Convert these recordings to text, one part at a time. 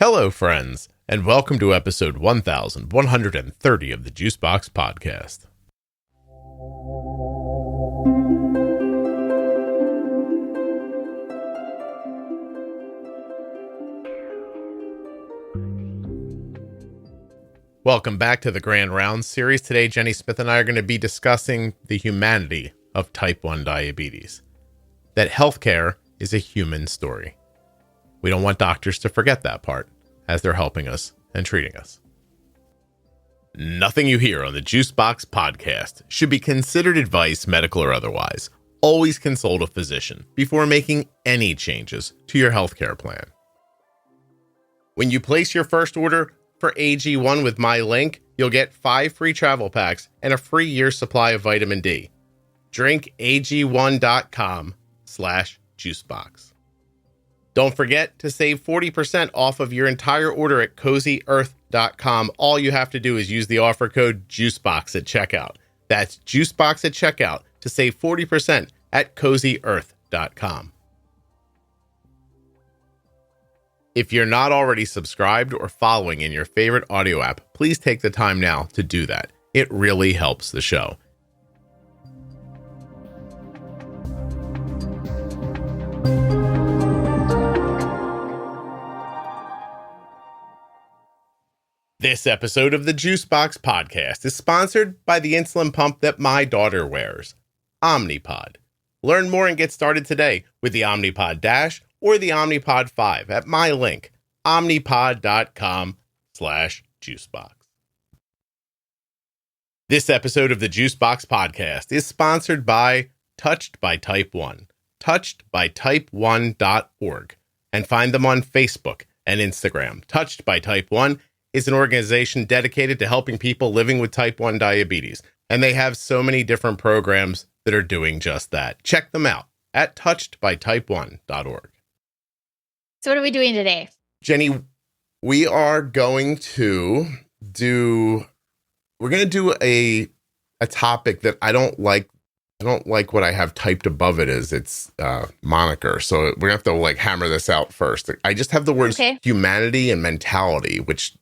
Hello, friends, and welcome to episode 1130 of the Juicebox Podcast. Welcome back to the Grand Rounds series. Today, Jenny Smith and I are going to be discussing the humanity of type 1 diabetes. That healthcare is a human story. We don't want doctors to forget that part as they're helping us and treating us. Nothing you hear on the Juicebox Podcast should be considered advice, medical or otherwise. Always consult a physician before making any changes to your healthcare plan. When you place your first order for AG1 with my link, you'll get 5 free travel packs and a free year's supply of vitamin D. drinkag1.com/juicebox. Don't forget to save 40% off of your entire order at CozyEarth.com. All you have to do is use the offer code JUICEBOX at checkout. That's JUICEBOX at checkout to save 40% at CozyEarth.com. If you're not already subscribed or following in your favorite audio app, please take the time now to do that. It really helps the show. This episode of the Juicebox Podcast is sponsored by the insulin pump that my daughter wears, Omnipod. Learn more and get started today with the Omnipod DASH or the Omnipod 5 at my link, omnipod.com/juicebox. This episode of the Juicebox Podcast is sponsored by Touched by Type 1, touchedbytype1.org, and find them on Facebook and Instagram. Touched by Type 1 is an organization dedicated to helping people living with type 1 diabetes, and they have so many different programs that are doing just that. Check them out at touchedbytype1.org. So what are we doing today? Jenny, we are going to do a topic that I don't like what I have typed above it as its moniker. So we're gonna have to hammer this out first. I just have the words humanity and mentality, which,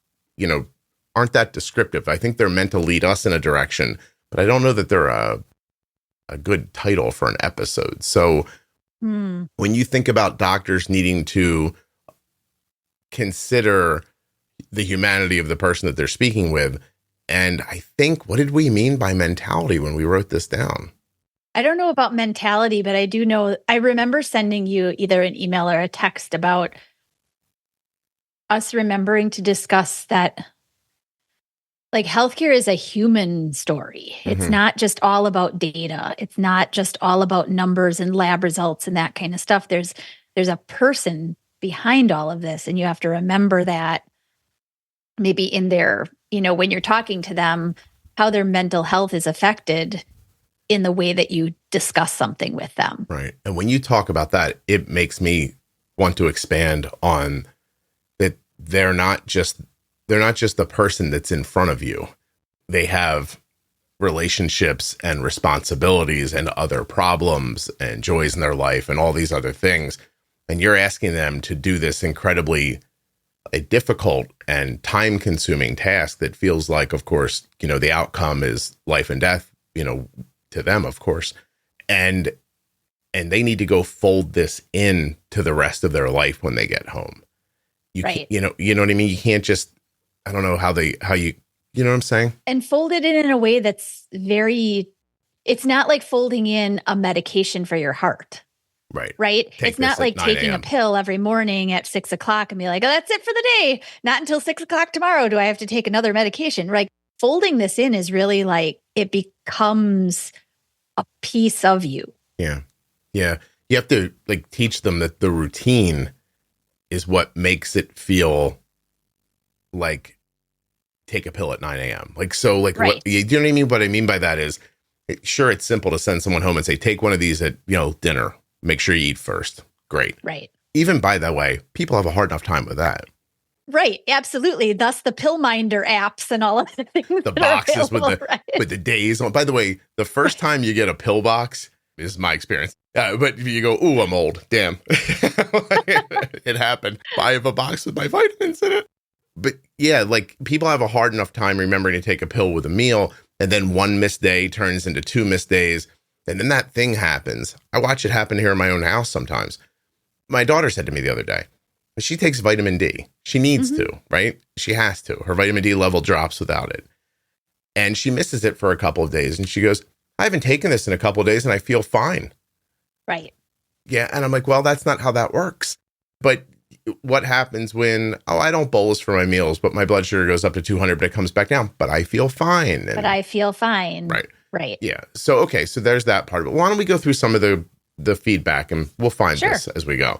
aren't that descriptive. I think they're meant to lead us in a direction, but I don't know that they're a good title for an episode. So when you think about doctors needing to consider the humanity of the person that they're speaking with, and I think, what did we mean by mentality when we wrote this down? I don't know about mentality, but I do know, I remember sending you either an email or a text about us remembering to discuss that healthcare is a human story. It's not just all about data. It's not just all about numbers and lab results and that kind of stuff. There's a person behind all of this, and you have to remember that maybe in their, when you're talking to them, how their mental health is affected in the way that you discuss something with them. Right. And when you talk about that, it makes me want to expand on that. They're not just the person that's in front of you. They have relationships and responsibilities and other problems and joys in their life and all these other things. And you're asking them to do this incredibly difficult and time-consuming task that feels like, of course, the outcome is life and death, to them, of course. And they need to go fold this in to the rest of their life when they get home. Right. You know what I mean? You can't just, I don't know how you know what I'm saying? And fold it in a way that's it's not like folding in a medication for your heart. Right. Right. It's not like taking a pill every morning at 6 o'clock and be like, oh, that's it for the day. Not until 6 o'clock tomorrow do I have to take another medication. Right. Folding this in is really it becomes a piece of you. Yeah. Yeah. You have to teach them that the routine is what makes it feel like take a pill at 9 a.m. Right. What, do you know what I mean? What I mean by that is, sure, it's simple to send someone home and say, take one of these at, dinner. Make sure you eat first. Great. Right. Even by that way, people have a hard enough time with that. Right. Absolutely. Thus the pill minder apps and all of the things. The boxes with the days on. By the way, the first time you get a pill box, this is my experience, But you go, ooh, I'm old. Damn. It happened. I have a box with my vitamins in it. But yeah, like people have a hard enough time remembering to take a pill with a meal. And then one missed day turns into 2 missed days. And then that thing happens. I watch it happen here in my own house sometimes. My daughter said to me the other day, she takes vitamin D. She needs to, right? She has to. Her vitamin D level drops without it. And she misses it for a couple of days. And she goes, I haven't taken this in a couple of days and I feel fine. Right. Yeah. And I'm like, well, that's not how that works. But what happens when, I don't bolus for my meals, but my blood sugar goes up to 200, but it comes back down, but I feel fine. But I feel fine. Right. Right. Yeah. So, okay. So there's that part of it. Why don't we go through some of the feedback and we'll find this as we go.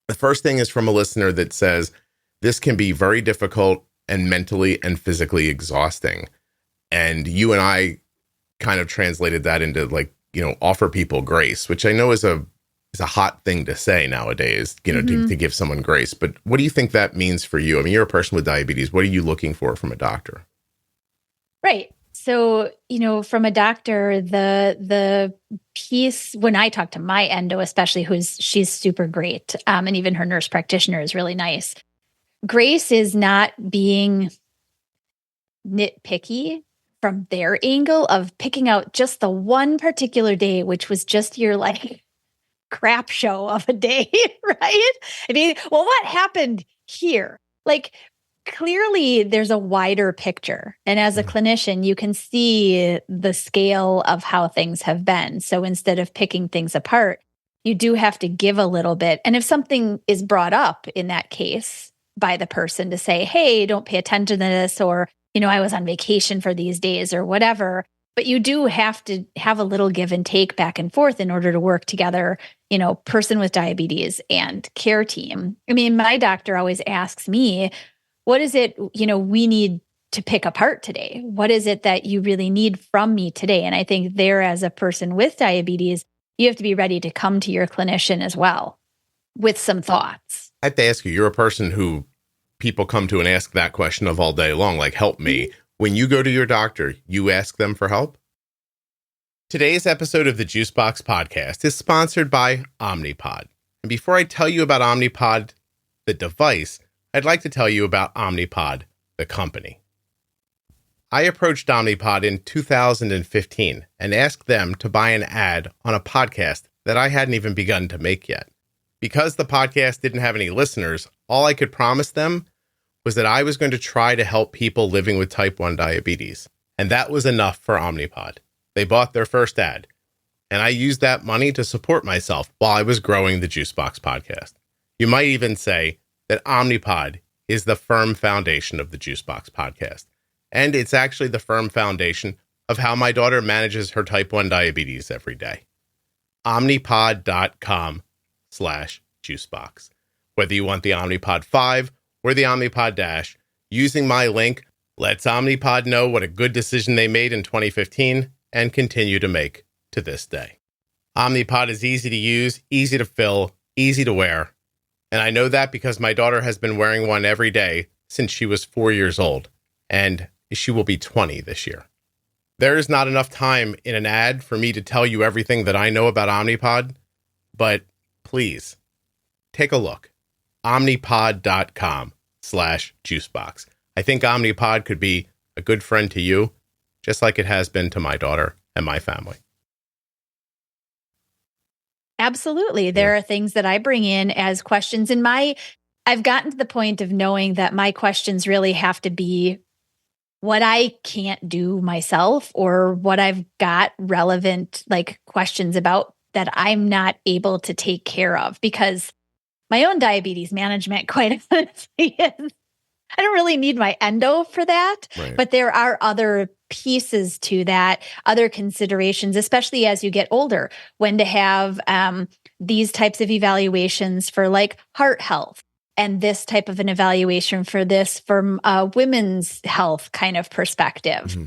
The first thing is from a listener that says, this can be very difficult and mentally and physically exhausting. And you and I kind of translated that into like, offer people grace, which I know is a hot thing to say nowadays, to give someone grace. But what do you think that means for you? I mean, you're a person with diabetes. What are you looking for from a doctor? Right. So, from a doctor, the piece, when I talk to my endo, especially she's super great. And even her nurse practitioner is really nice. Grace is not being nitpicky from their angle of picking out just the one particular day, which was just your like crap show of a day, right? I mean, well, what happened here? Like, clearly there's a wider picture. And as a clinician, you can see the scale of how things have been. So instead of picking things apart, you do have to give a little bit. And if something is brought up in that case by the person to say, hey, don't pay attention to this, or, I was on vacation for these days or whatever, but you do have to have a little give and take back and forth in order to work together, person with diabetes and care team. I mean, my doctor always asks me, what is it, we need to pick apart today? What is it that you really need from me today? And I think there, as a person with diabetes, you have to be ready to come to your clinician as well with some thoughts. I have to ask you, you're a person who people come to and ask that question of all day long, like, help me. When you go to your doctor, you ask them for help? Today's episode of the Juicebox Podcast is sponsored by Omnipod. And before I tell you about Omnipod, the device, I'd like to tell you about Omnipod, the company. I approached Omnipod in 2015 and asked them to buy an ad on a podcast that I hadn't even begun to make yet. Because the podcast didn't have any listeners, all I could promise them was that I was going to try to help people living with type 1 diabetes. And that was enough for Omnipod. They bought their first ad, and I used that money to support myself while I was growing the Juicebox Podcast. You might even say that Omnipod is the firm foundation of the Juicebox Podcast. And it's actually the firm foundation of how my daughter manages her type 1 diabetes every day. Omnipod.com/juicebox. Whether you want the Omnipod 5 or the Omnipod DASH, using my link lets Omnipod know what a good decision they made in 2015 and continue to make to this day. Omnipod is easy to use, easy to fill, easy to wear. And I know that because my daughter has been wearing one every day since she was 4 years old, and she will be 20 this year. There is not enough time in an ad for me to tell you everything that I know about Omnipod, but please take a look. Omnipod.com/juicebox. I think Omnipod could be a good friend to you, just like it has been to my daughter and my family. Absolutely. There are things that I bring in as questions I've gotten to the point of knowing that my questions really have to be what I can't do myself, or what I've got relevant questions about that I'm not able to take care of, because my own diabetes management, quite honestly, is, I don't really need my endo for that, Right. But there are other pieces to that, other considerations, especially as you get older, when to have these types of evaluations for heart health, and this type of an evaluation for this from a women's health kind of perspective. Mm-hmm.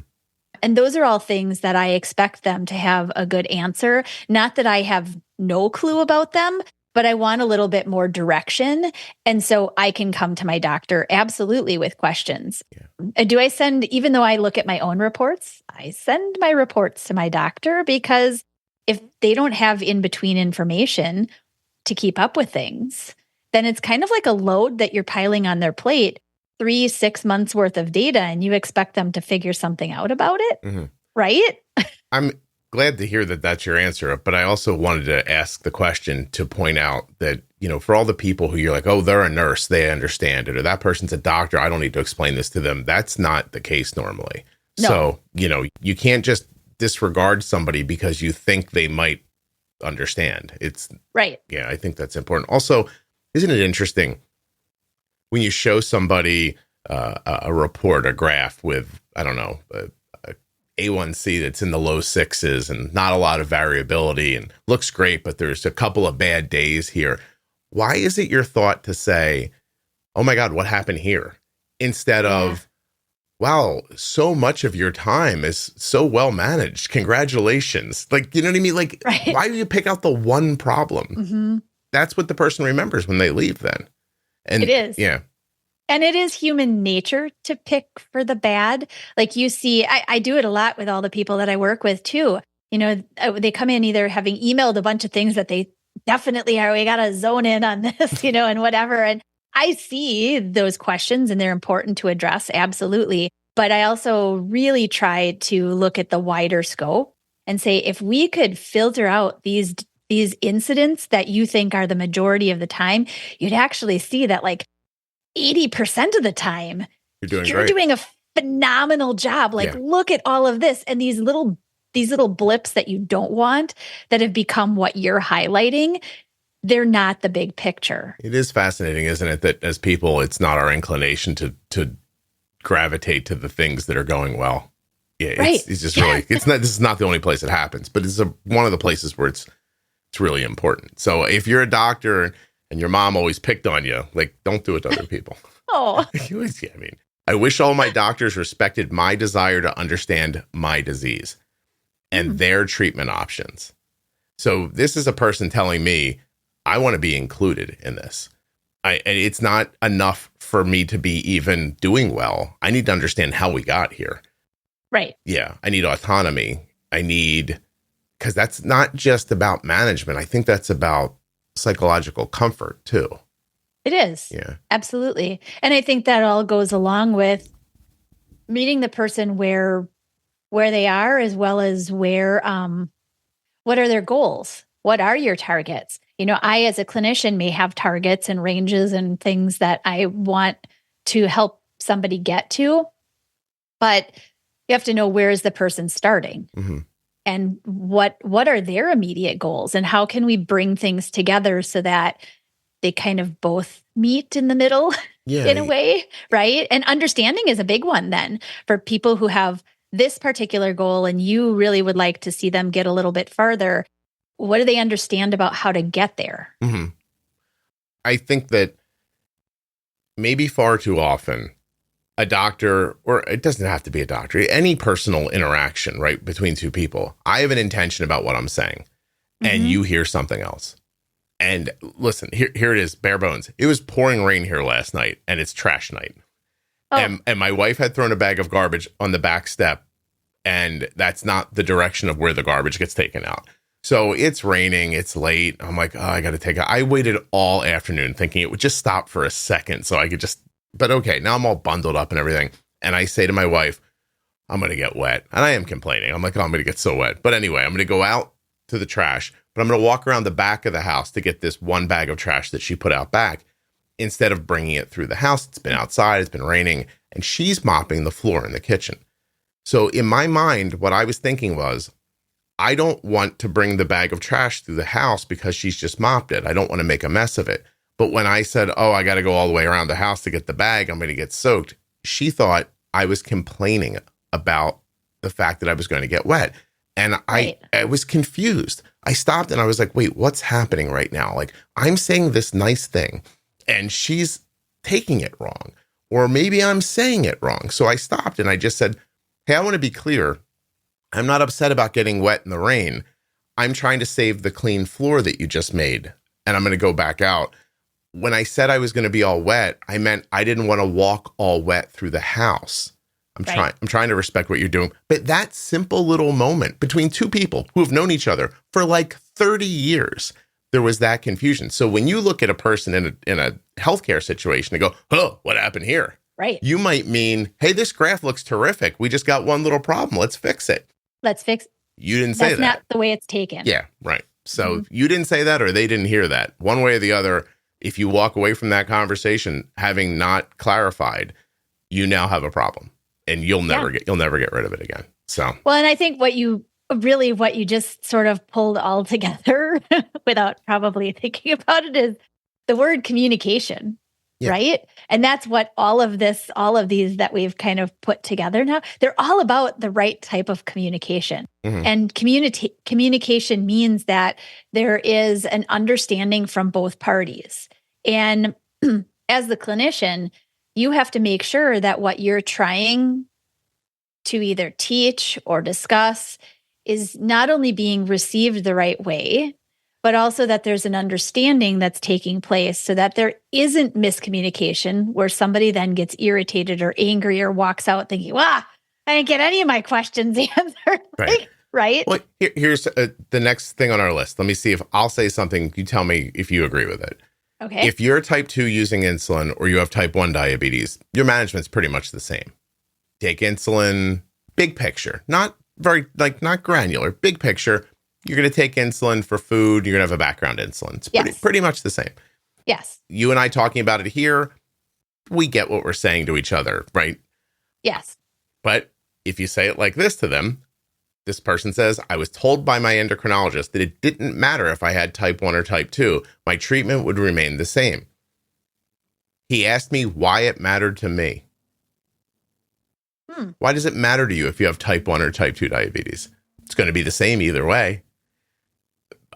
And those are all things that I expect them to have a good answer. Not that I have no clue about them, but I want a little bit more direction. And so I can come to my doctor absolutely with questions. Yeah. Do I send, even though I look at my own reports, I send my reports to my doctor, because if they don't have in-between information to keep up with things, then it's kind of like a load that you're piling on their plate, 3-6 months worth of data, and you expect them to figure something out about it, right? I'm glad to hear that that's your answer, but I also wanted to ask the question to point out that, for all the people who you're like, oh, they're a nurse, they understand it, or that person's a doctor, I don't need to explain this to them. That's not the case normally. No. So, you can't just disregard somebody because you think they might understand. It's right. Yeah, I think that's important. Also, isn't it interesting when you show somebody a report, a graph with, I don't know, A1C that's in the low 6s and not a lot of variability and looks great, but there's a couple of bad days here. Why is it your thought to say, oh my God, what happened here? Instead of, wow, so much of your time is so well managed. Congratulations. Like, you know what I mean? Like, Why do you pick out the one problem? That's what the person remembers when they leave then. And it is. Yeah. And it is human nature to pick for the bad. Like you see, I do it a lot with all the people that I work with too. They come in either having emailed a bunch of things that they definitely are, we got to zone in on this, and whatever. And I see those questions and they're important to address. Absolutely. But I also really try to look at the wider scope and say, if we could filter out these incidents that you think are the majority of the time, you'd actually see that like 80% of the time, you're doing a phenomenal job. Like, look at all of this. And these little blips that you don't want that have become what you're highlighting, they're not the big picture. It is fascinating, isn't it? That as people, it's not our inclination to gravitate to the things that are going well. Yeah. It's just really, this is not the only place it happens, but it's one of the places where it's really important. So if you're a doctor and your mom always picked on you, like, don't do it to other people. Oh, I wish all my doctors respected my desire to understand my disease and their treatment options. So this is a person telling me, I want to be included in this. And it's not enough for me to be even doing well. I need to understand how we got here. Right. Yeah. I need autonomy. Because that's not just about management. I think that's about psychological comfort too. It is. Yeah. Absolutely. And I think that all goes along with meeting the person where they are, as well as where, what are their goals? What are your targets? I, as a clinician, may have targets and ranges and things that I want to help somebody get to, but you have to know, where is the person starting? And what are their immediate goals, and how can we bring things together so that they kind of both meet in the middle in a way, right? And understanding is a big one then for people who have this particular goal and you really would like to see them get a little bit further. What do they understand about how to get there? I think that maybe far too often a doctor, or it doesn't have to be a doctor, any personal interaction, right, between two people, I have an intention about what I'm saying, and you hear something else. And listen, here it is, bare bones. It was pouring rain here last night, and it's trash night. And my wife had thrown a bag of garbage on the back step, and that's not the direction of where the garbage gets taken out. So it's raining, it's late. I'm like, oh, I got to take it. I waited all afternoon thinking it would just stop for a second so I could just, but okay, now I'm all bundled up and everything. And I say to my wife, I'm going to get wet. And I am complaining. I'm like, oh, I'm going to get so wet. But anyway, I'm going to go out to the trash, but I'm going to walk around the back of the house to get this one bag of trash that she put out back instead of bringing it through the house. It's been outside, it's been raining, and she's mopping the floor in the kitchen. So in my mind, what I was thinking was, I don't want to bring the bag of trash through the house because she's just mopped it. I don't want to make a mess of it. But when I said, oh, I got to go all the way around the house to get the bag, I'm going to get soaked, she thought I was complaining about the fact that I was going to get wet. And I was confused. I stopped and I was like, wait, what's happening right now? Like, I'm saying this nice thing and she's taking it wrong. Or maybe I'm saying it wrong. So I stopped and I just said, hey, I want to be clear. I'm not upset about getting wet in the rain. I'm trying to save the clean floor that you just made, and I'm going to go back out. When I said I was going to be all wet, I meant I didn't want to walk all wet through the house. I'm trying to respect what you're doing. But that simple little moment between two people who have known each other for like 30 years, there was that confusion. So when you look at a person in a healthcare situation and go, oh, what happened here? Right. You might mean, hey, this graph looks terrific. We just got one little problem. Let's fix it. You didn't say that. That's not the way it's taken. Yeah, right. So you didn't say that or they didn't hear that. One way or the other, if you walk away from that conversation having not clarified, you now have a problem and you'll never get rid of it again. So, well, and I think what you just sort of pulled all together without probably thinking about it is the word communication. Yeah. Right. And that's what all of these that we've kind of put together now, they're all about the right type of communication. And communication means that there is an understanding from both parties. And as the clinician, you have to make sure that what you're trying to either teach or discuss is not only being received the right way, but also that there's an understanding that's taking place so that there isn't miscommunication where somebody then gets irritated or angry or walks out thinking, I didn't get any of my questions answered. Right. Well, here's the next thing on our list. Let me see if I'll say something. You tell me if you agree with it. Okay. If you're type 2 using insulin or you have type 1 diabetes, your management's pretty much the same. Take insulin, big picture, not granular, big picture. You're going to take insulin for food. You're going to have a background insulin. It's pretty much the same. Yes. You and I talking about it here, we get what we're saying to each other, right? Yes. But if you say it like this to them, this person says, I was told by my endocrinologist that it didn't matter if I had type 1 or type 2. My treatment would remain the same. He asked me why it mattered to me. Why does it matter to you if you have type 1 or type 2 diabetes? It's going to be the same either way.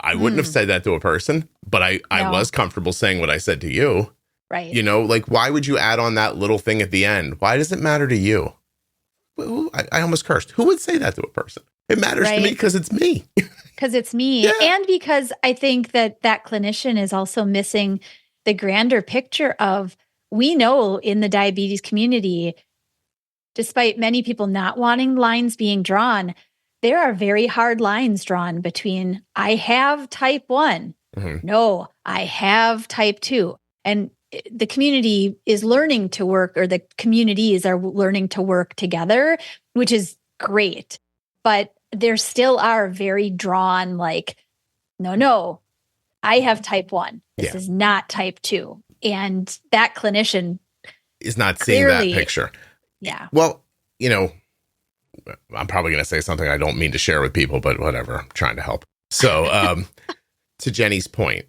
I wouldn't have said that to a person, but I was comfortable saying what I said to you. Right. You know, like, why would you add on that little thing at the end? Why does it matter to you? I almost cursed. Who would say that to a person? It matters to me because it's me. Because it's me. Yeah. And because I think that clinician is also missing the grander picture of, we know in the diabetes community, despite many people not wanting lines being drawn, there are very hard lines drawn between I have type 1. No, I have type 2. And the community is learning to work, or the communities are learning to work together, which is great. But there still are very drawn, like, no, I have type 1. This is not type 2. And that clinician is not seeing that picture. Yeah. Well, you know, I'm probably going to say something I don't mean to share with people, but whatever. I'm trying to help. So to Jenny's point,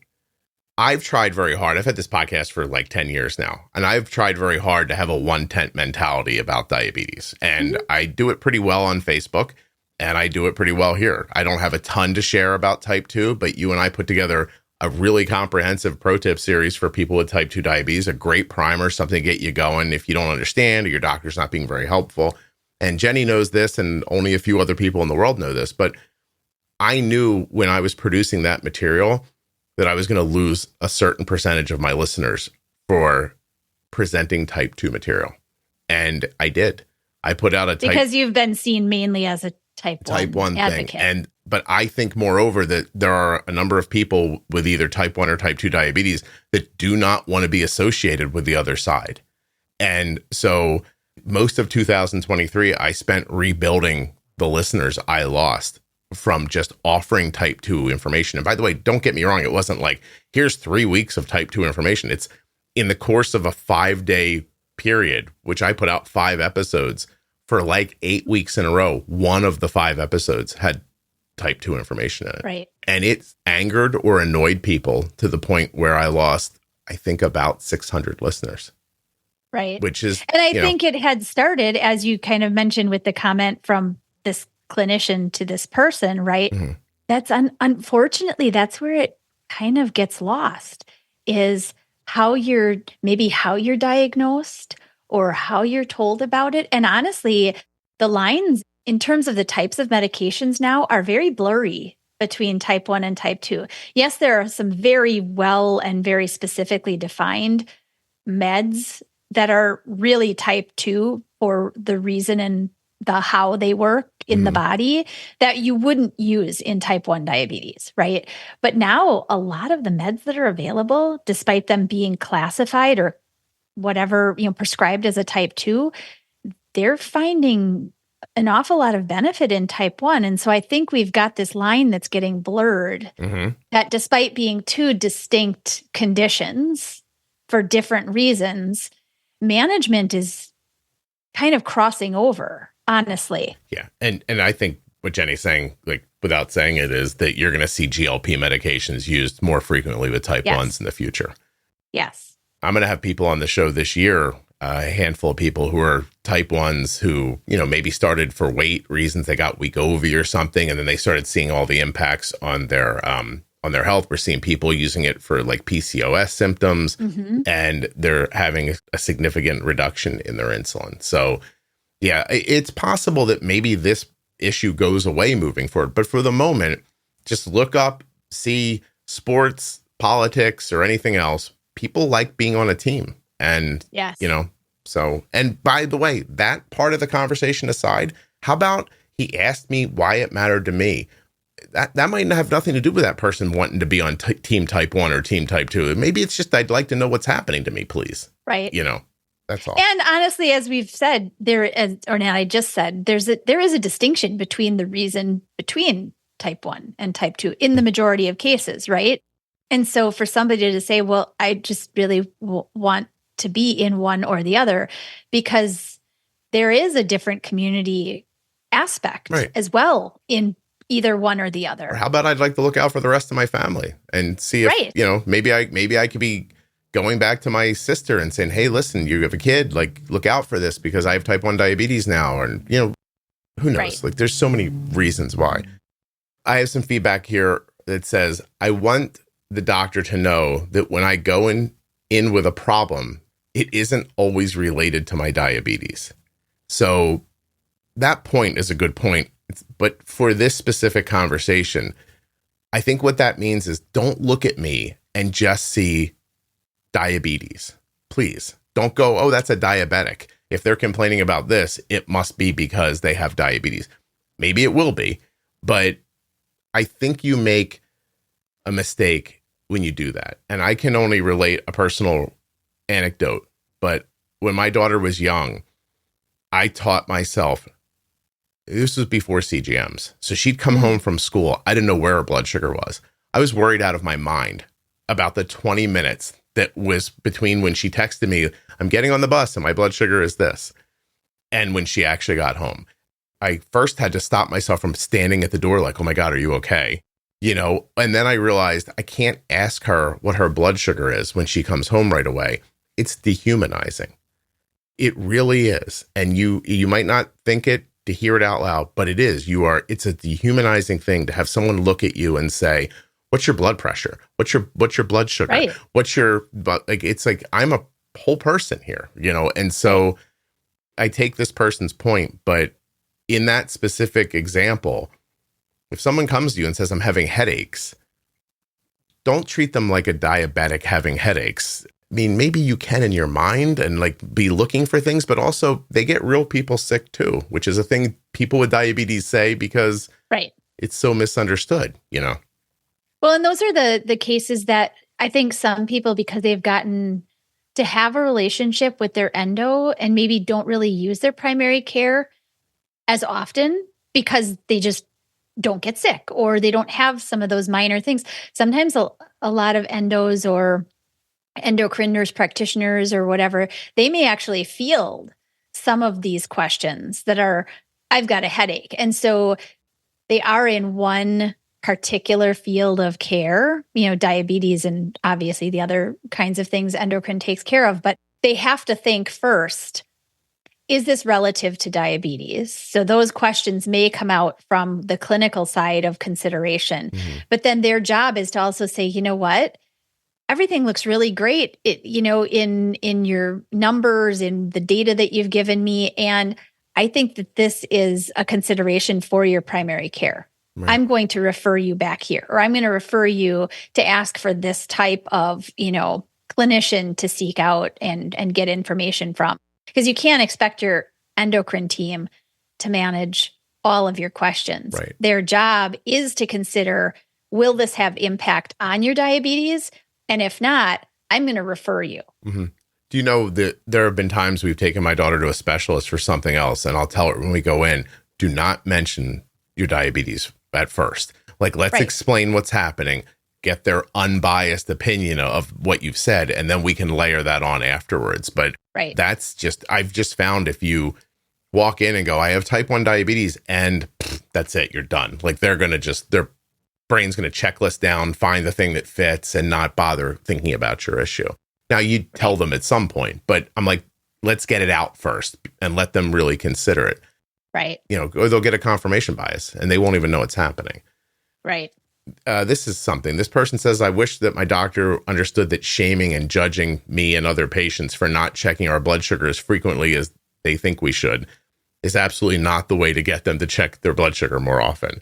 I've tried very hard. I've had this podcast for like 10 years now, and I've tried very hard to have a one-tent mentality about diabetes. And I do it pretty well on Facebook, and I do it pretty well here. I don't have a ton to share about type 2, but you and I put together a really comprehensive pro tip series for people with type 2 diabetes, a great primer, something to get you going if you don't understand or your doctor's not being very helpful. And Jenny knows this, and only a few other people in the world know this, but I knew when I was producing that material that I was going to lose a certain percentage of my listeners for presenting type 2 material. And I did. I put out because you've been seen mainly as a type 1 advocate. Thing. But I think moreover that there are a number of people with either type 1 or type 2 diabetes that do not want to be associated with the other side. And so most of 2023, I spent rebuilding the listeners I lost from just offering type 2 information. And by the way, don't get me wrong. It wasn't like, here's 3 weeks of type 2 information. It's in the course of a 5-day period, which I put out 5 episodes for like 8 weeks in a row. One of the 5 episodes had type 2 information in it. Right. And it angered or annoyed people to the point where I lost, I think, about 600 listeners. Right. Which is, and I think it had started, as you kind of mentioned, with the comment from this clinician to this person, right? That's unfortunately, that's where it kind of gets lost, is how you're diagnosed or how you're told about it. And honestly, the lines in terms of the types of medications now are very blurry between type 1 and type 2. Yes, there are some very well and very specifically defined meds that are really type 2 for the reason and the how they work in the body that you wouldn't use in type 1 diabetes, right? But now a lot of the meds that are available, despite them being classified or whatever, prescribed as a type 2, they're finding an awful lot of benefit in type 1. And so I think we've got this line that's getting blurred that despite being two distinct conditions for different reasons, management is kind of crossing over, honestly. Yeah. And I think what Jenny's saying, like without saying it, is that you're going to see GLP medications used more frequently with type 1s in the future. Yes. I'm going to have people on the show this year, a handful of people who are type 1s who, maybe started for weight reasons. They got Wegovy or something, and then they started seeing all the impacts on their health. We're seeing people using it for like PCOS symptoms, and they're having a significant reduction in their insulin. So yeah, it's possible that maybe this issue goes away moving forward. But for the moment, just look up, see sports, politics, or anything else. People like being on a team. And, so, and by the way, that part of the conversation aside, how about he asked me why it mattered to me? That might have nothing to do with that person wanting to be on team type 1 or team type 2. Maybe it's just, I'd like to know what's happening to me, please. Right. That's all. And honestly, as we've said, there is a distinction between the reason between type 1 and type 2 in the majority of cases, right? And so for somebody to say, well, I just really want to be in one or the other, because there is a different community aspect as well in either one or the other. Or how about I'd like to look out for the rest of my family and see if, maybe I could be going back to my sister and saying, hey, listen, you have a kid, like look out for this because I have type 1 diabetes now. And, who knows? Right. Like there's so many reasons why. I have some feedback here that says, I want the doctor to know that when I go in with a problem, it isn't always related to my diabetes. So that point is a good point. But for this specific conversation, I think what that means is don't look at me and just see diabetes. Please don't go, oh, that's a diabetic. If they're complaining about this, it must be because they have diabetes. Maybe it will be, but I think you make a mistake when you do that. And I can only relate a personal anecdote, but when my daughter was young, I taught myself, this was before CGMs. So she'd come home from school. I didn't know where her blood sugar was. I was worried out of my mind about the 20 minutes that was between when she texted me, I'm getting on the bus and my blood sugar is this, and when she actually got home. I first had to stop myself from standing at the door like, oh my God, are you okay? And then I realized I can't ask her what her blood sugar is when she comes home right away. It's dehumanizing. It really is. And you might not think it to hear it out loud, but it is. It's a dehumanizing thing to have someone look at you and say, what's your blood pressure? What's your blood sugar? Right. It's like, I'm a whole person here, And so I take this person's point, but in that specific example, if someone comes to you and says, I'm having headaches, don't treat them like a diabetic having headaches. I mean, maybe you can in your mind and like be looking for things, but also they get real people sick too, which is a thing people with diabetes say because it's so misunderstood, Well, and those are the cases that I think some people, because they've gotten to have a relationship with their endo and maybe don't really use their primary care as often because they just don't get sick or they don't have some of those minor things. Sometimes a lot of endos or endocrine nurse practitioners or whatever, they may actually field some of these questions that are, I've got a headache. And so they are in one particular field of care, diabetes and obviously the other kinds of things endocrine takes care of, but they have to think first, is this relative to diabetes? So those questions may come out from the clinical side of consideration, but then their job is to also say, you know what? Everything looks really great, in your numbers, in the data that you've given me. And I think that this is a consideration for your primary care. Right. I'm going to refer you back here, or I'm going to refer you to ask for this type of, clinician to seek out and get information from. Because you can't expect your endocrine team to manage all of your questions. Right. Their job is to consider, will this have impact on your diabetes? And if not, I'm going to refer you. Mm-hmm. Do you know that there have been times we've taken my daughter to a specialist for something else, and I'll tell her when we go in, do not mention your diabetes at first. Like, let's explain what's happening, get their unbiased opinion of what you've said, and then we can layer that on afterwards. But that's just, I've just found if you walk in and go, I have type 1 diabetes, and that's it, you're done. Like, they're going to just, their brain's going to checklist down, find the thing that fits, and not bother thinking about your issue. Now, you tell them at some point, but I'm like, let's get it out first and let them really consider it. Right. You know, or they'll get a confirmation bias and they won't even know it's happening. Right. This is something. This person says, I wish that my doctor understood that shaming and judging me and other patients for not checking our blood sugar as frequently as they think we should is absolutely not the way to get them to check their blood sugar more often.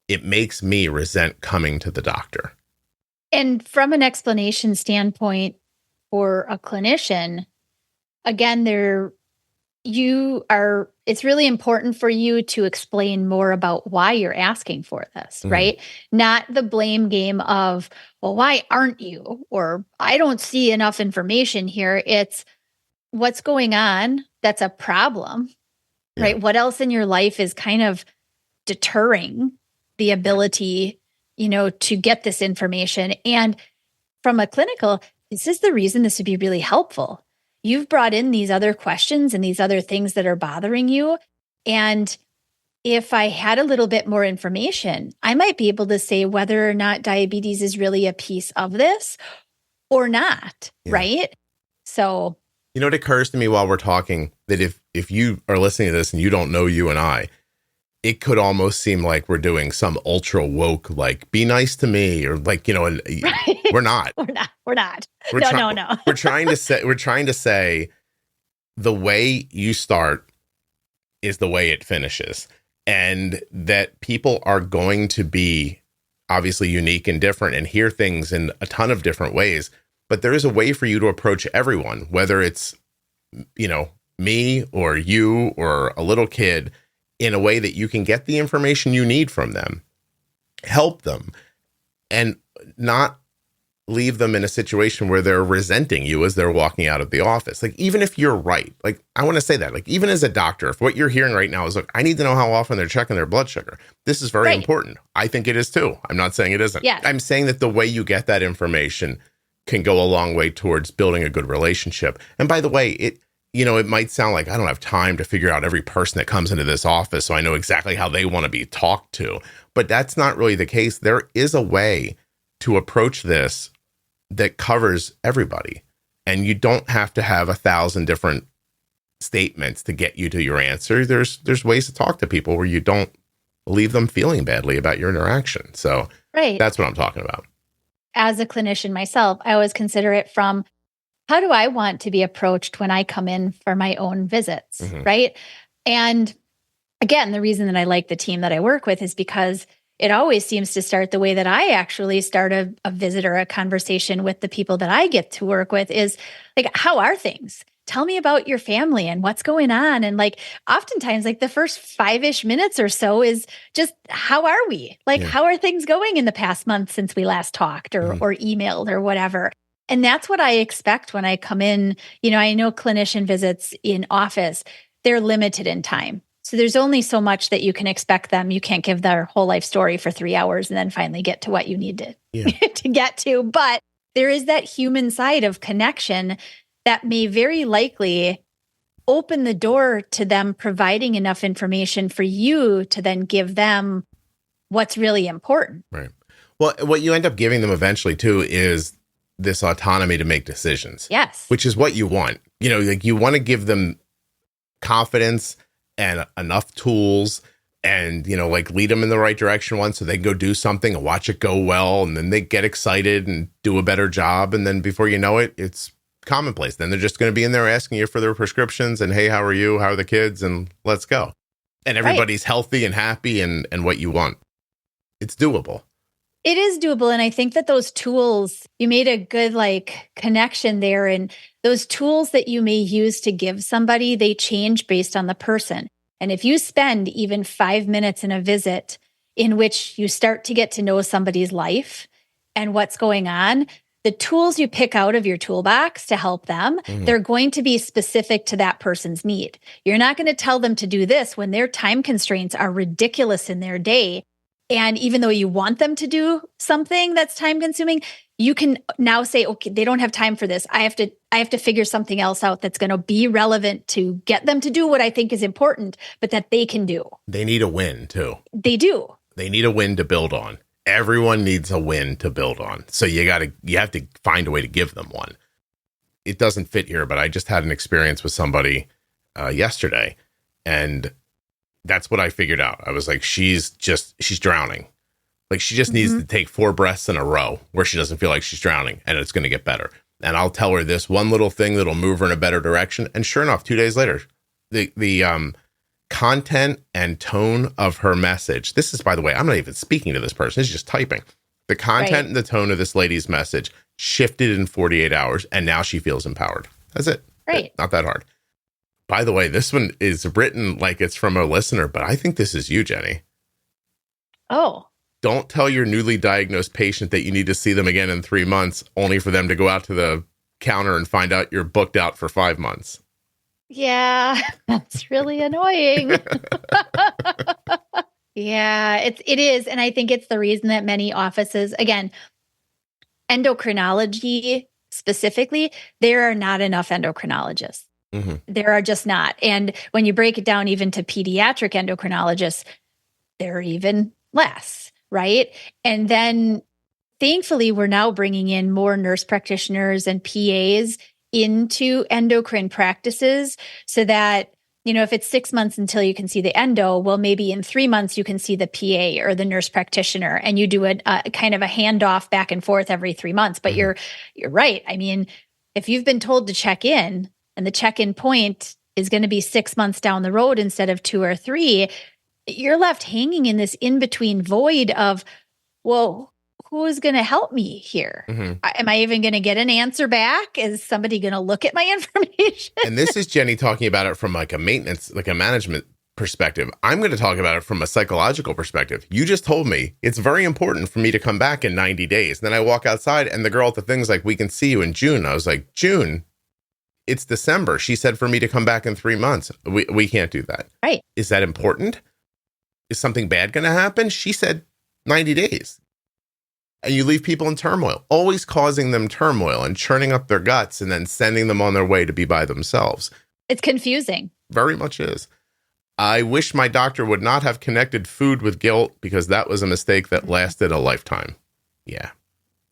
It makes me resent coming to the doctor. And from an explanation standpoint for a clinician, again, it's really important for you to explain more about why you're asking for this, right? Not the blame game of, well, why aren't you? Or I don't see enough information here. It's what's going on. That's a problem, right? What else in your life is kind of deterring the ability, to get this information? And from a clinical, this is the reason this would be really helpful. You've brought in these other questions and these other things that are bothering you. And if I had a little bit more information, I might be able to say whether or not diabetes is really a piece of this or not, right? So, it occurs to me while we're talking that if you are listening to this and you don't know you and I, it could almost seem like we're doing some ultra woke, like, be nice to me, or like, we're not. We're not. No. We're trying to say the way you start is the way it finishes, and that people are going to be obviously unique and different and hear things in a ton of different ways. But there is a way for you to approach everyone, whether it's, me or you or a little kid, in a way that you can get the information you need from them, help them, and not leave them in a situation where they're resenting you as they're walking out of the office. Like, even if you're right, like, I want to say that, like, even as a doctor, if what you're hearing right now is, look, I need to know how often they're checking their blood sugar, this is very important. I think it is too. I'm not saying it isn't. Yeah. I'm saying that the way you get that information can go a long way towards building a good relationship. And by the way, it might sound like I don't have time to figure out every person that comes into this office, so I know exactly how they want to be talked to. But that's not really the case. There is a way to approach this that covers everybody. And you don't have to have 1,000 different statements to get you to your answer. There's ways to talk to people where you don't leave them feeling badly about your interaction. So that's what I'm talking about. As a clinician myself, I always consider it from, how do I want to be approached when I come in for my own visits, right? And again, the reason that I like the team that I work with is because it always seems to start the way that I actually start a visit or a conversation with the people that I get to work with is like, how are things? Tell me about your family and what's going on. And like, oftentimes, like the first 5-ish minutes or so is just, how are we? Like, how are things going in the past month since we last talked or emailed or whatever? And that's what I expect when I come in. I know clinician visits in office, they're limited in time. So there's only so much that you can expect them. You can't give their whole life story for 3 hours and then finally get to what you need to, to get to. But there is that human side of connection that may very likely open the door to them providing enough information for you to then give them what's really important. Right. Well, what you end up giving them eventually too is this autonomy to make decisions. Yes. Which is what you want. Like, you want to give them confidence and enough tools and, like, lead them in the right direction once so they can go do something and watch it go well. And then they get excited and do a better job. And then before you know it, it's commonplace. Then they're just going to be in there asking you for their prescriptions and, hey, how are you? How are the kids? And let's go. And everybody's healthy and happy and what you want. It's doable. It is doable. And I think that those tools, you made a good connection there. And those tools that you may use to give somebody, they change based on the person. And if you spend even 5 minutes in a visit in which you start to get to know somebody's life and what's going on, the tools you pick out of your toolbox to help them, they're going to be specific to that person's need. You're not going to tell them to do this when their time constraints are ridiculous in their day. And even though you want them to do something that's time consuming, you can now say, okay, they don't have time for this. I have to figure something else out that's going to be relevant to get them to do what I think is important, but that they can do. They need a win too. They do. They need a win to build on. Everyone needs a win to build on. So you have to find a way to give them one. It doesn't fit here, but I just had an experience with somebody yesterday, and that's what I figured out. I was like, she's drowning. Like, she just needs to take 4 breaths in a row where she doesn't feel like she's drowning, and it's going to get better. And I'll tell her this one little thing that'll move her in a better direction. And sure enough, 2 days later, the content and tone of her message. This is, by the way, I'm not even speaking to this person. It's just typing. The content and the tone of this lady's message shifted in 48 hours, and now she feels empowered. That's it. Right. Not that hard. By the way, this one is written like it's from a listener, but I think this is you, Jenny. Oh. Don't tell your newly diagnosed patient that you need to see them again in 3 months, only for them to go out to the counter and find out you're booked out for 5 months. Yeah, that's really annoying. Yeah, it is. And I think it's the reason that many offices, again, endocrinology specifically, there are not enough endocrinologists. There are just not. And when you break it down even to pediatric endocrinologists, there are even less, right? And then thankfully, we're now bringing in more nurse practitioners and PAs into endocrine practices so that, if it's 6 months until you can see the endo, well, maybe in 3 months you can see the PA or the nurse practitioner, and you do a kind of a handoff back and forth every 3 months. But you're right. I mean, if you've been told to check in and the check-in point is going to be 6 months down the road instead of 2 or 3, you're left hanging in this in-between void of, well, who is going to help me here? Am I even going to get an answer back? Is somebody going to look at my information? And this is Jenny talking about it from like a maintenance, like a management perspective. I'm going to talk about it from a psychological perspective. You just told me it's very important for me to come back in 90 days. And then I walk outside and the girl at the thing's like, we can see you in June. I was like, June? It's December. She said for me to come back in 3 months. We can't do that. Right. Is that important? Is something bad going to happen? She said 90 days. And you leave people in turmoil, always causing them turmoil and churning up their guts and then sending them on their way to be by themselves. It's confusing. Very much is. I wish my doctor would not have connected food with guilt, because that was a mistake that lasted a lifetime. Yeah.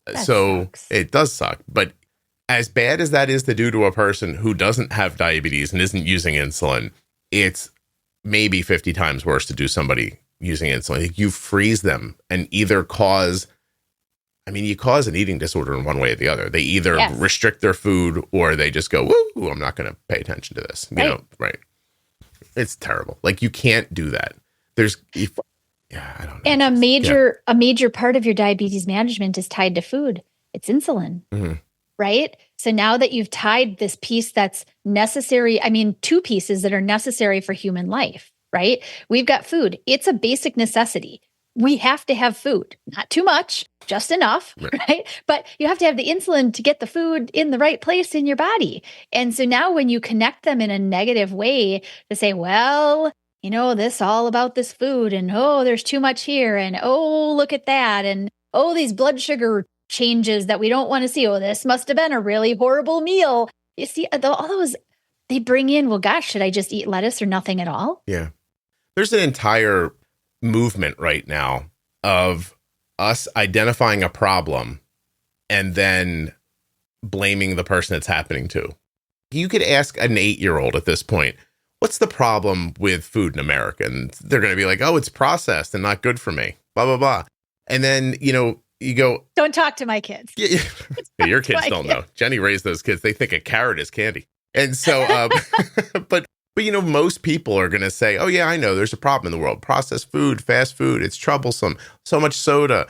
That so sucks. It does suck. But as bad as that is to do to a person who doesn't have diabetes and isn't using insulin, it's maybe 50 times worse to do somebody using insulin. You freeze them and either cause an eating disorder in one way or the other. They either restrict their food or they just go, woo, I'm not going to pay attention to this. Right. It's terrible. Like, you can't do that. I don't know. And a major part of your diabetes management is tied to food. It's insulin, right? So now that you've tied this piece that's necessary, 2 pieces that are necessary for human life, right? We've got food. It's a basic necessity. We have to have food, not too much, just enough, right? But you have to have the insulin to get the food in the right place in your body. And so now when you connect them in a negative way to say, well, this all about this food, and there's too much here, and look at that, and these blood sugar changes that we don't want to see. This must have been a really horrible meal. You see, all those, they bring in, well, gosh, should I just eat lettuce or nothing at all? Yeah. There's an entire movement right now of us identifying a problem and then blaming the person it's happening to. You could ask an 8-year-old at this point, what's the problem with food in America? And they're going to be like, it's processed and not good for me, blah, blah, blah. And then, you go, don't talk to my kids. Yeah, your kids don't know. Jenny raised those kids. They think a carrot is candy. And so, but But, most people are going to say, oh, yeah, I know there's a problem in the world. Processed food, fast food, it's troublesome. So much soda,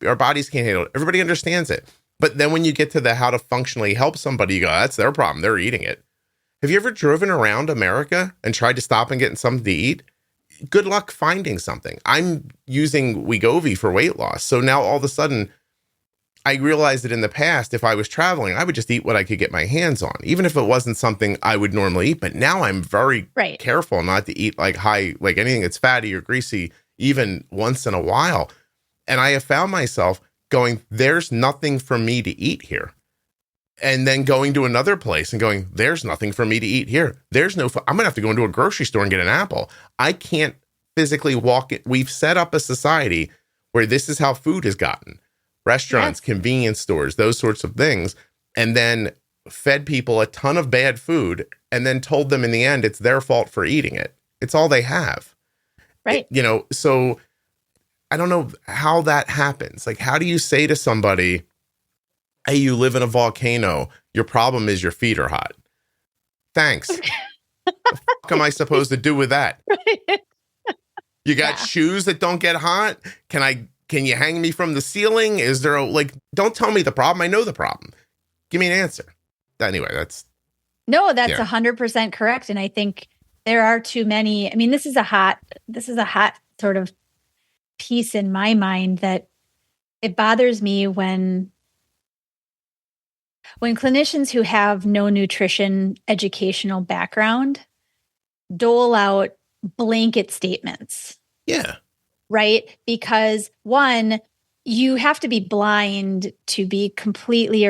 our bodies can't handle it. Everybody understands it. But then when you get to the how to functionally help somebody, you go, that's their problem. They're eating it. Have you ever driven around America and tried to stop and get something to eat? Good luck finding something. I'm using Wegovy for weight loss. So now all of a sudden, I realized that in the past, if I was traveling, I would just eat what I could get my hands on, even if it wasn't something I would normally eat. But now I'm very careful not to eat like anything that's fatty or greasy, even once in a while. And I have found myself going, there's nothing for me to eat here. And then going to another place and going, there's nothing for me to eat here. I'm going to have to go into a grocery store and get an apple. I can't physically walk it. We've set up a society where this is how food has gotten. Restaurants, convenience stores, those sorts of things, and then fed people a ton of bad food and then told them in the end it's their fault for eating it. It's all they have. Right. So I don't know how that happens. Like, how do you say to somebody, hey, you live in a volcano, your problem is your feet are hot? Thanks. What the fuck am I supposed to do with that? Right. You got shoes that don't get hot? Can you hang me from the ceiling? Is there don't tell me the problem. I know the problem. Give me an answer. Anyway, that's 100% correct. And I think there are too many. I mean, this is a hot sort of piece in my mind that it bothers me when clinicians who have no nutrition educational background dole out blanket statements. Yeah. Right? Because one, you have to be blind to be completely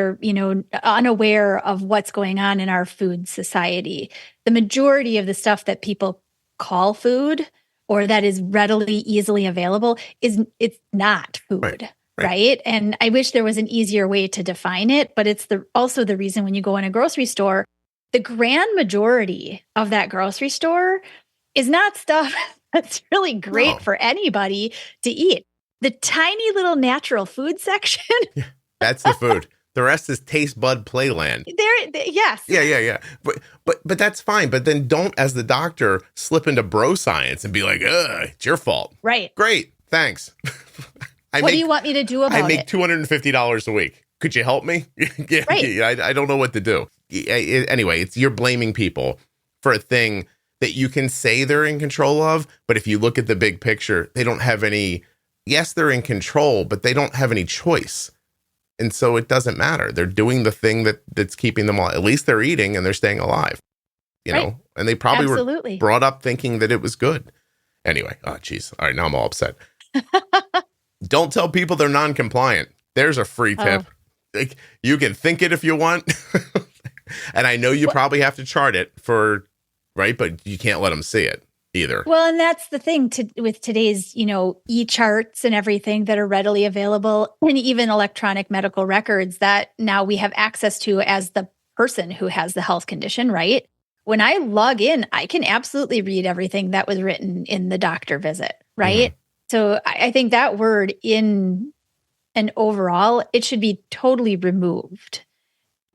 unaware of what's going on in our food society. The majority of the stuff that people call food or that is readily, easily available it's not food. Right? And I wish there was an easier way to define it, but it's also the reason when you go in a grocery store, the grand majority of that grocery store is not stuff that's really great for anybody to eat. The tiny little natural food section. That's the food. The rest is taste bud playland. Yes. Yeah. But that's fine. But then don't, as the doctor, slip into bro science and be like, it's your fault. Right. Great. Thanks. What do you want me to do about it? I make $250 a week. Could you help me? I don't know what to do. Anyway, you're blaming people for a thing that you can say they're in control of, but if you look at the big picture, they don't have any, yes, they're in control, but they don't have any choice. And so it doesn't matter. They're doing the thing that's keeping them alive. At least they're eating and they're staying alive, know, and they probably were brought up thinking that it was good. Anyway, geez. All right, now I'm all upset. Don't tell people they're non-compliant. There's a free tip. Like, you can think it if you want. And I know you probably have to chart it but you can't let them see it either. Well, and that's the thing with today's, e-charts and everything that are readily available, and even electronic medical records that now we have access to as the person who has the health condition, right? When I log in, I can absolutely read everything that was written in the doctor visit, right? Mm-hmm. So I think that word in an overall, it should be totally removed,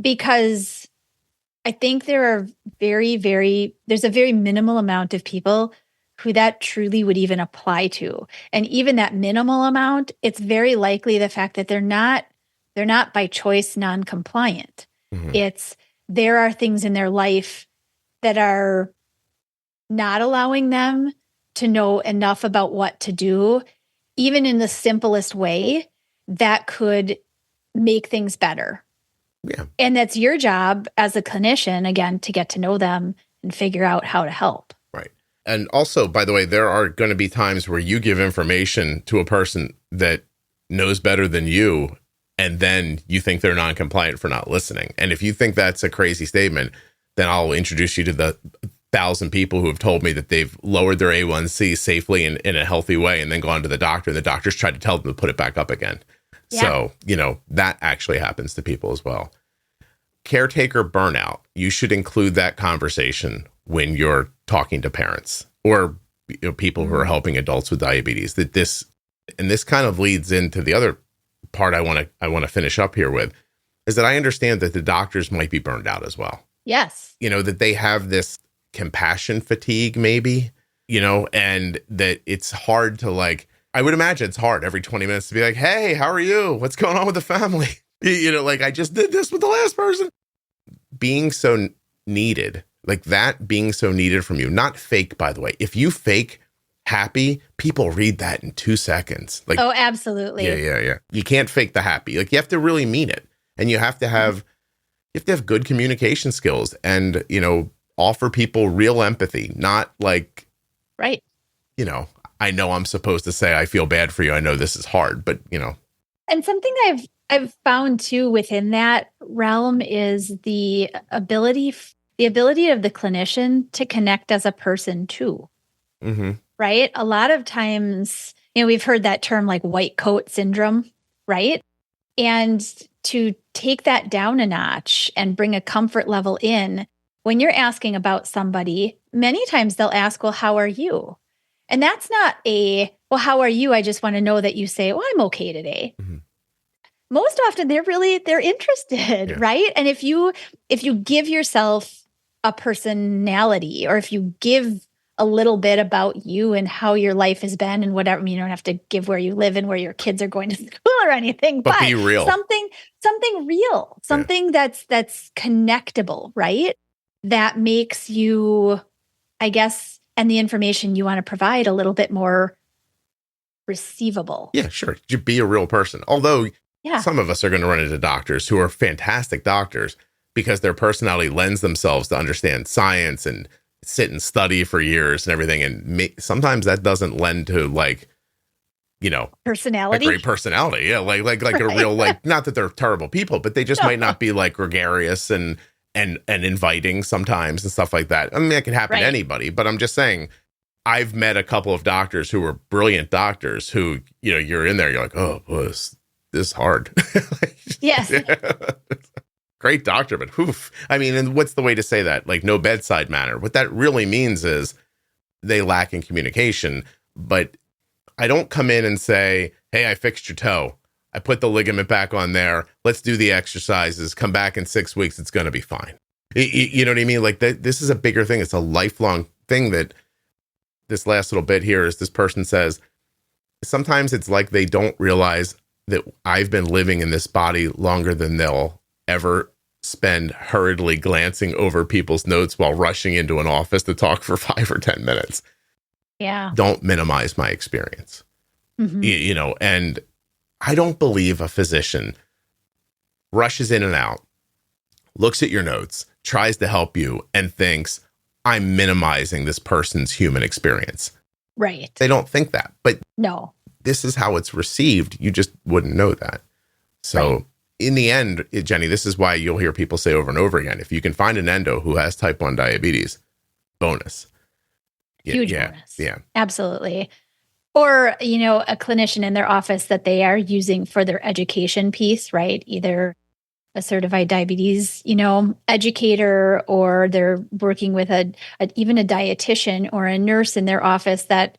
because I think there's a very minimal amount of people who that truly would even apply to. And even that minimal amount, it's very likely the fact that they're not by choice non-compliant. Mm-hmm. There are things in their life that are not allowing them to know enough about what to do, even in the simplest way, that could make things better. Yeah. And that's your job as a clinician, again, to get to know them and figure out how to help. Right. And also, by the way, there are going to be times where you give information to a person that knows better than you, and then you think they're non-compliant for not listening. And if you think that's a crazy statement, then I'll introduce you to the 1,000 people who have told me that they've lowered their A1C safely in a healthy way and then gone to the doctor, and the doctor's tried to tell them to put it back up again. Yeah. So, that actually happens to people as well. Caretaker burnout. You should include that conversation when you're talking to parents or people who are helping adults with diabetes. This kind of leads into the other part I want to finish up here with, is that I understand that the doctors might be burned out as well. Yes. That they have this compassion fatigue, maybe, and that it's hard to like, I would imagine it's hard every 20 minutes to be like, hey, how are you? What's going on with the family? Like I just did this with the last person. Being so needed, like that being so needed from you, not fake, by the way. If you fake happy, people read that in 2 seconds. Like, oh, absolutely. Yeah. You can't fake the happy. Like you have to really mean it. And you have to have good communication skills and, offer people real empathy, not like, right. I know I'm supposed to say, I feel bad for you. I know this is hard, but And something I've found too within that realm is the ability of the clinician to connect as a person too. Mm-hmm. Right. A lot of times, we've heard that term like white coat syndrome, right? And to take that down a notch and bring a comfort level in, when you're asking about somebody, many times they'll ask, well, how are you? And that's not well, how are you? I just want to know that you say, well, I'm okay today. Mm-hmm. Most often they're interested, right? And if you give yourself a personality, or if you give a little bit about you and how your life has been and whatever, you don't have to give where you live and where your kids are going to school or anything, but be real. Something real, something that's connectable, right? That makes you, I guess, and the information you want to provide a little bit more receivable. Yeah, sure. You be a real person. Although some of us are going to run into doctors who are fantastic doctors because their personality lends themselves to understand science and sit and study for years and everything. And sometimes that doesn't lend to like, personality, a great personality. Yeah. Like a real, like, not that they're terrible people, but they just might not be like gregarious and inviting sometimes and stuff like that. I mean, that can happen to anybody, but I'm just saying, I've met a couple of doctors who were brilliant doctors who, you're in there, you're like, oh, boy, this is hard. Yes. Great doctor, but oof. I mean, and what's the way to say that? Like no bedside manner. What that really means is they lack in communication, but I don't come in and say, hey, I fixed your toe. I put the ligament back on there. Let's do the exercises. Come back in 6 weeks. It's going to be fine. You know what I mean? Like this is a bigger thing. It's a lifelong thing. That this last little bit here is this person says, sometimes it's like they don't realize that I've been living in this body longer than they'll ever spend hurriedly glancing over people's notes while rushing into an office to talk for 5 or 10 minutes. Yeah. Don't minimize my experience. Mm-hmm. And I don't believe a physician rushes in and out, looks at your notes, tries to help you, and thinks, I'm minimizing this person's human experience. Right. They don't think that. But no, this is how it's received. You just wouldn't know that. So in the end, Jenny, this is why you'll hear people say over and over again, if you can find an endo who has type 1 diabetes, bonus. Huge bonus. Yeah. Absolutely. Or, a clinician in their office that they are using for their education piece, right? Either a certified diabetes, educator, or they're working with even a dietitian or a nurse in their office that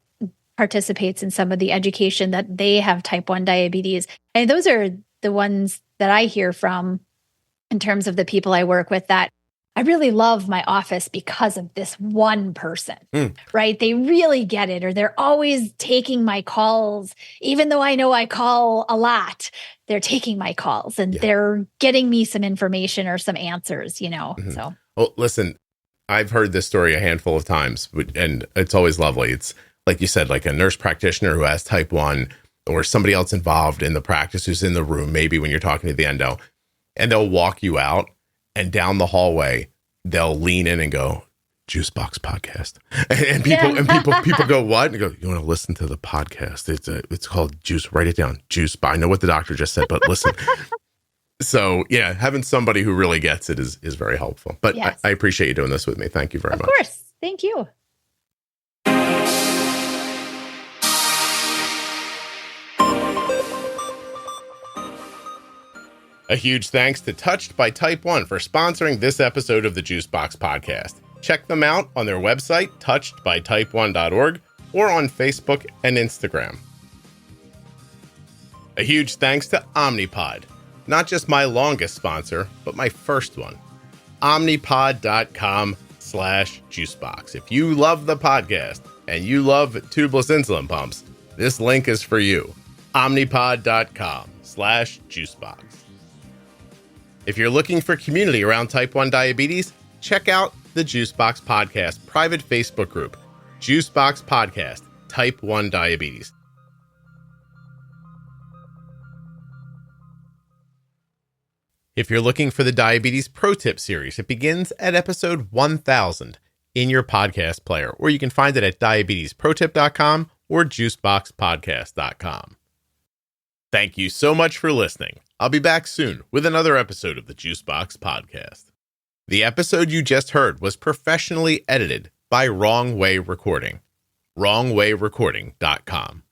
participates in some of the education that they have type 1 diabetes. And those are the ones that I hear from in terms of the people I work with, that I really love my office because of this one person, right? They really get it, or they're always taking my calls, even though I know I call a lot. They're taking my calls and they're getting me some information or some answers, So, well, listen, I've heard this story a handful of times, and it's always lovely. It's like you said, like a nurse practitioner who has type 1, or somebody else involved in the practice who's in the room, maybe when you're talking to the endo, and they'll walk you out. And down the hallway, they'll lean in and go, Juicebox Podcast. And people go, what? And go, you want to listen to the podcast? It's called Juice. Write it down. Juice. I know what the doctor just said, but listen. So yeah, having somebody who really gets it is very helpful. But I appreciate you doing this with me. Thank you very much. Of course. Thank you. A huge thanks to Touched by Type 1 for sponsoring this episode of the Juicebox Podcast. Check them out on their website, touchedbytype1.org, or on Facebook and Instagram. A huge thanks to Omnipod, not just my longest sponsor, but my first one. Omnipod.com BetterHelp.com/juicebox. If you love the podcast and you love tubeless insulin pumps, this link is for you. Omnipod.com/juicebox. If you're looking for community around type 1 diabetes, check out the Juicebox Podcast private Facebook group, Juicebox Podcast, Type 1 Diabetes. If you're looking for the Diabetes Pro Tip series, it begins at episode 1000 in your podcast player, or you can find it at diabetesprotip.com or juiceboxpodcast.com. Thank you so much for listening. I'll be back soon with another episode of the Juicebox Podcast. The episode you just heard was professionally edited by Wrong Way Recording. WrongWayRecording.com.